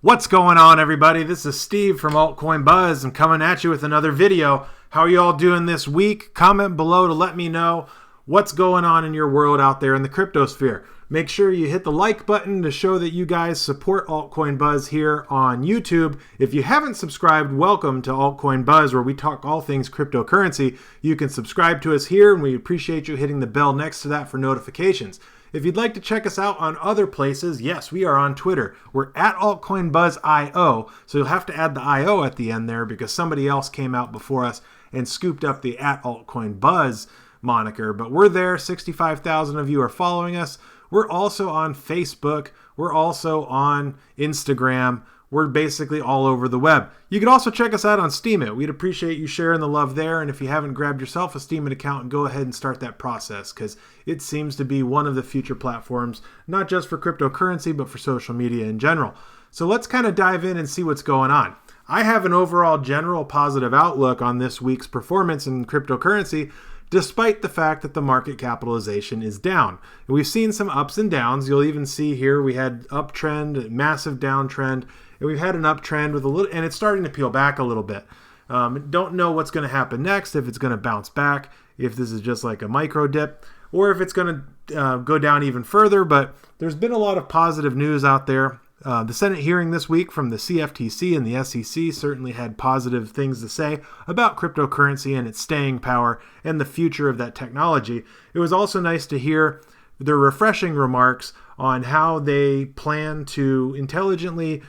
What's going on, everybody? This is Steve from Altcoin Buzz. I'm coming at you with another video. How are you all doing this week? Comment below to let me know what's going on in your world out there in the crypto sphere. Make sure you hit the like button to show that you guys support Altcoin Buzz here on YouTube. If you haven't subscribed, welcome to Altcoin Buzz, where we talk all things cryptocurrency. You can subscribe to us here, and we appreciate you hitting the bell next to that for notifications. If you'd like to check us out on other places, yes, we are on Twitter. We're at AltcoinBuzzIO, so you'll have to add the IO at the end there because somebody else came out before us and scooped up the at AltcoinBuzz moniker. But we're there. 65,000 of you are following us. We're also on Facebook. We're also on Instagram. We're basically all over the web. You can also check us out on Steemit. We'd appreciate you sharing the love there. And if you haven't grabbed yourself a Steemit account, go ahead and start that process because it seems to be one of the future platforms, not just for cryptocurrency, but for social media in general. So let's kind of dive in and see what's going on. I have an overall general positive outlook on this week's performance in cryptocurrency, despite the fact that the market capitalization is down. And we've seen some ups and downs. You'll even see here we had uptrend, massive downtrend, and we've had an uptrend with a little, and it's starting to peel back a little bit. Don't know what's going to happen next, if it's going to bounce back, if this is just like a micro dip, or if it's going to go down even further. But there's been a lot of positive news out there. The Senate hearing this week from the CFTC and the SEC certainly had positive things to say about cryptocurrency and its staying power and the future of that technology. It was also nice to hear their refreshing remarks on how they plan to intelligently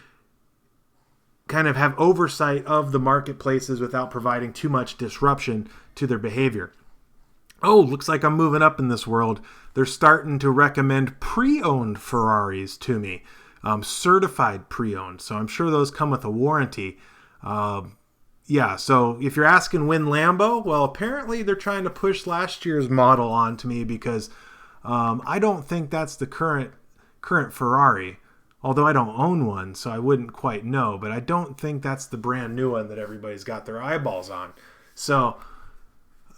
kind of have oversight of the marketplaces without providing too much disruption to their behavior. Oh, looks like I'm moving up in this world. They're starting to recommend pre-owned Ferraris to me. Certified pre-owned. So I'm sure those come with a warranty. Yeah, so if you're asking when Lambo, well, apparently they're trying to push last year's model onto me because I don't think that's the current Ferrari. Although I don't own one, so I wouldn't quite know. But I don't think that's the brand new one that everybody's got their eyeballs on. So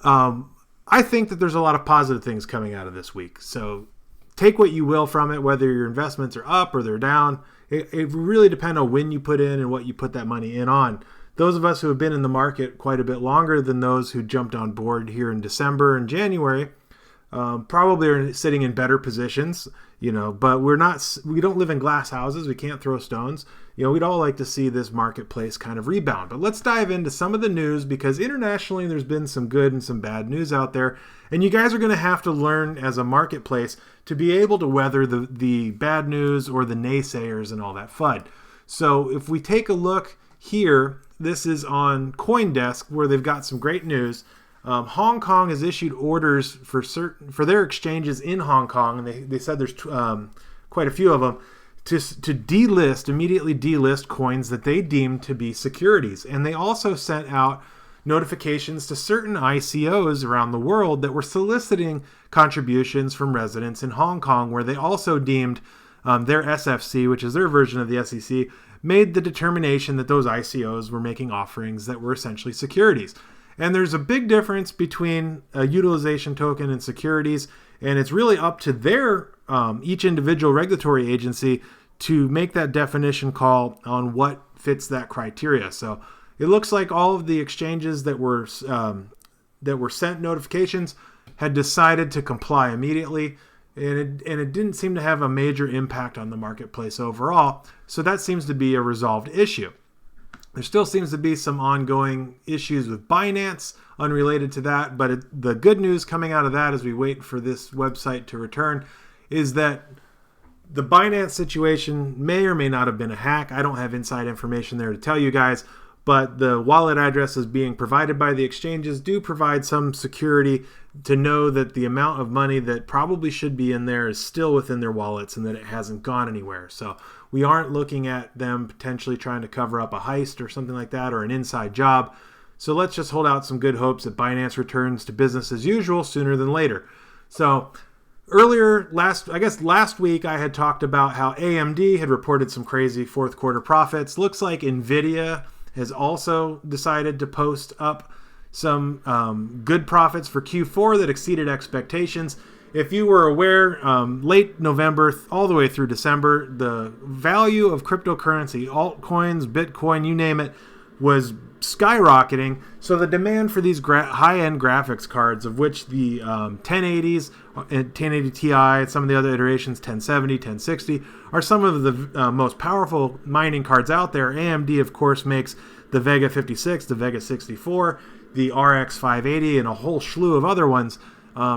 I think that there's a lot of positive things coming out of this week. So take what you will from it, whether your investments are up or they're down. It really depends on when you put in and what you put that money in on. Those of us who have been in the market quite a bit longer than those who jumped on board here in December and January probably are sitting in better positions, but we don't live in glass houses. We can't throw stones. We'd all like to see this marketplace kind of rebound. But let's dive into some of the news because internationally there's been some good and some bad news out there. And you guys are going to have to learn as a marketplace to be able to weather the bad news or the naysayers and all that FUD. So if we take a look here, this is on CoinDesk where they've got some great news. Hong Kong has issued orders for their exchanges in Hong Kong, and they said there's quite a few of them, to immediately delist coins that they deem to be securities. And they also sent out notifications to certain ICOs around the world that were soliciting contributions from residents in Hong Kong, where they also deemed their SFC, which is their version of the SEC, made the determination that those ICOs were making offerings that were essentially securities. And there's a big difference between a utilization token and securities, and it's really up to their each individual regulatory agency to make that definition call on what fits that criteria. So it looks like all of the exchanges that were sent notifications had decided to comply immediately, and it didn't seem to have a major impact on the marketplace overall. So that seems to be a resolved issue. There still seems to be some ongoing issues with Binance unrelated to that, but the good news coming out of that as we wait for this website to return is that the Binance situation may or may not have been a hack. I don't have inside information there to tell you guys, but the wallet addresses being provided by the exchanges do provide some security to know that the amount of money that probably should be in there is still within their wallets and that it hasn't gone anywhere. So we aren't looking at them potentially trying to cover up a heist or something like that or an inside job. So let's just hold out some good hopes that Binance returns to business as usual sooner than later. So last week I had talked about how AMD had reported some crazy fourth quarter profits. Looks like Nvidia has also decided to post up some good profits for Q4 that exceeded expectations. if you were aware, late November all the way through December, the value of cryptocurrency, altcoins, Bitcoin, you name it, was skyrocketing. So the demand for these high-end graphics cards, of which the 1080s, 1080 Ti, some of the other iterations, 1070, 1060, are some of the most powerful mining cards out there. AMD, of course, makes the Vega 56, the Vega 64, the RX 580, and a whole slew of other ones.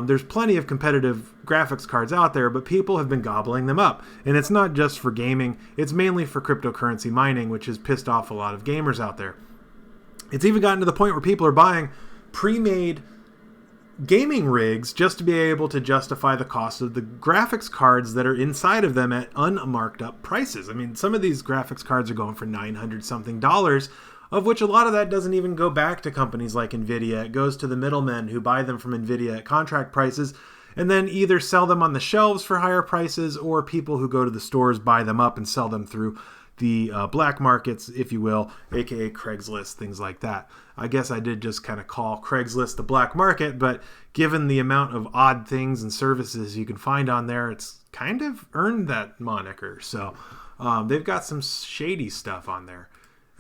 There's plenty of competitive graphics cards out there, but people have been gobbling them up. And it's not just for gaming, it's mainly for cryptocurrency mining, which has pissed off a lot of gamers out there. It's even gotten to the point where people are buying pre-made gaming rigs just to be able to justify the cost of the graphics cards that are inside of them at unmarked up prices. I mean, some of these graphics cards are going for $900 something, of which a lot of that doesn't even go back to companies like NVIDIA. It goes to the middlemen who buy them from NVIDIA at contract prices and then either sell them on the shelves for higher prices, or people who go to the stores buy them up and sell them through the black markets, if you will, aka Craigslist, things like that. I guess I did just kind of call Craigslist the black market, but given the amount of odd things and services you can find on there, it's kind of earned that moniker. So they've got some shady stuff on there.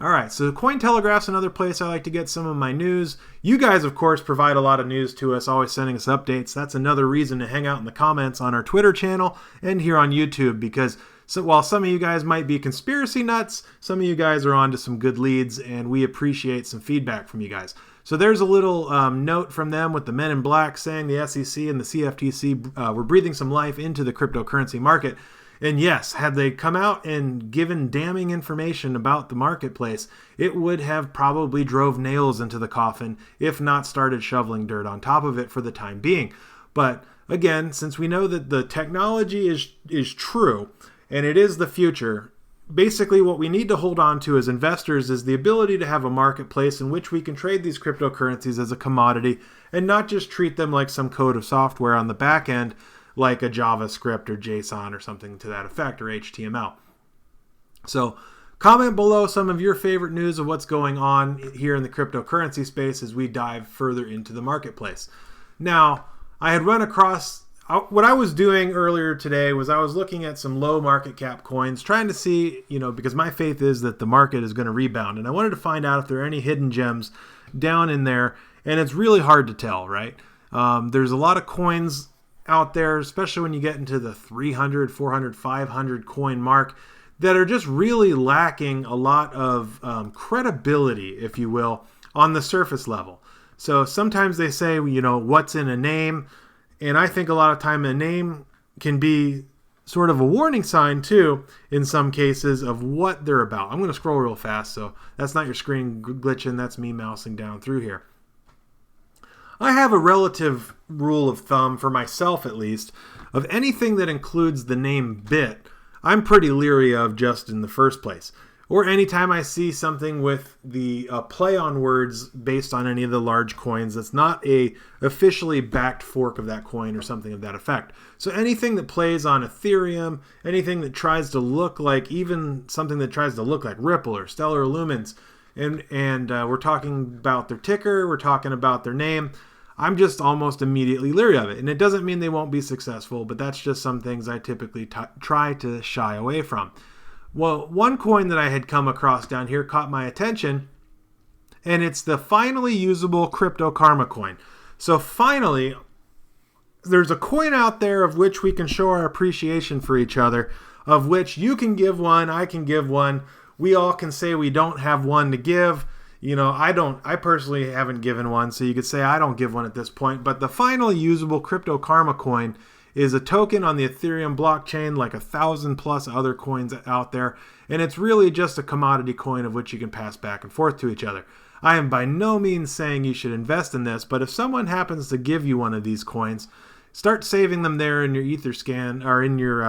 All right, so Cointelegraph's another place I like to get some of my news. You guys, of course, provide a lot of news to us, always sending us updates. That's another reason to hang out in the comments on our Twitter channel and here on YouTube, because while some of you guys might be conspiracy nuts, some of you guys are on to some good leads, and we appreciate some feedback from you guys. So there's a little note from them with the men in black saying the SEC and the CFTC were breathing some life into the cryptocurrency market. And yes, had they come out and given damning information about the marketplace, it would have probably drove nails into the coffin, if not started shoveling dirt on top of it for the time being. But again, since we know that the technology is true and it is the future, basically what we need to hold on to as investors is the ability to have a marketplace in which we can trade these cryptocurrencies as a commodity and not just treat them like some code of software on the back end, like a JavaScript or JSON or something to that effect, or HTML. So comment below some of your favorite news of what's going on here in the cryptocurrency space as we dive further into the marketplace. Now, I had run across, what I was doing earlier today was I was looking at some low market cap coins, trying to see, because my faith is that the market is going to rebound. And I wanted to find out if there are any hidden gems down in there. And it's really hard to tell, right? There's a lot of coins out there, especially when you get into the 300, 400, 500 coin mark, that are just really lacking a lot of credibility, if you will, on the surface level. So sometimes they say, what's in a name? And I think a lot of time a name can be sort of a warning sign too, in some cases, of what they're about. I'm going to scroll real fast, so that's not your screen glitching, that's me mousing down through here. I have a relative rule of thumb, for myself at least, of anything that includes the name bit, I'm pretty leery of just in the first place. Or anytime I see something with the play on words based on any of the large coins that's not a officially backed fork of that coin or something of that effect. So anything that plays on Ethereum, anything that tries to look like, even something that tries to look like Ripple or Stellar Lumens, and we're talking about their ticker, we're talking about their name, I'm just almost immediately leery of it. And it doesn't mean they won't be successful, but that's just some things I typically try to shy away from. Well, one coin that I had come across down here caught my attention, and it's the finally usable Crypto Karma coin. So finally, there's a coin out there of which we can show our appreciation for each other, of which you can give one, I can give one. We all can say we don't have one to give. I personally haven't given one, so you could say I don't give one at this point. But the final usable Crypto Karma coin is a token on the Ethereum blockchain, like 1,000 plus other coins out there. And it's really just a commodity coin of which you can pass back and forth to each other. I am by no means saying you should invest in this, but if someone happens to give you one of these coins, start saving them there in your Etherscan or in your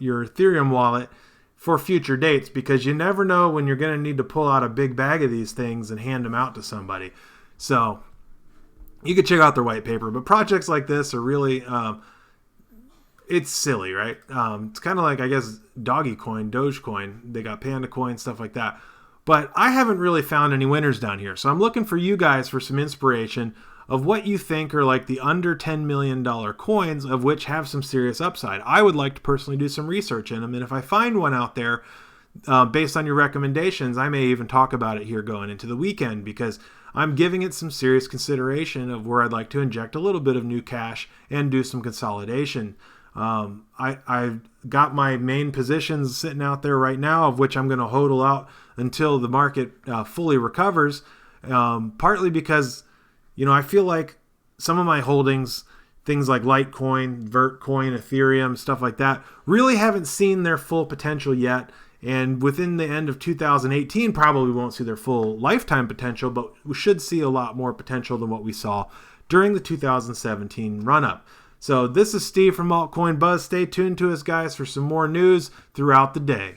Ethereum wallet for future dates, because you never know when you're going to need to pull out a big bag of these things and hand them out to somebody. So you could check out their white paper, but projects like this are really, it's silly, right? It's kind of like, I guess, Dogecoin, they got Panda Coin, stuff like that. But I haven't really found any winners down here. So I'm looking for you guys for some inspiration of what you think are like the under $10 million coins of which have some serious upside. I would like to personally do some research in them, and if I find one out there, based on your recommendations, I may even talk about it here going into the weekend, because I'm giving it some serious consideration of where I'd like to inject a little bit of new cash and do some consolidation. I've got my main positions sitting out there right now, of which I'm going to hodl out until the market fully recovers, partly because, I feel like some of my holdings, things like Litecoin, Vertcoin, Ethereum, stuff like that, really haven't seen their full potential yet. And within the end of 2018, probably won't see their full lifetime potential, but we should see a lot more potential than what we saw during the 2017 run-up. So this is Steve from Altcoin Buzz. Stay tuned to us, guys, for some more news throughout the day.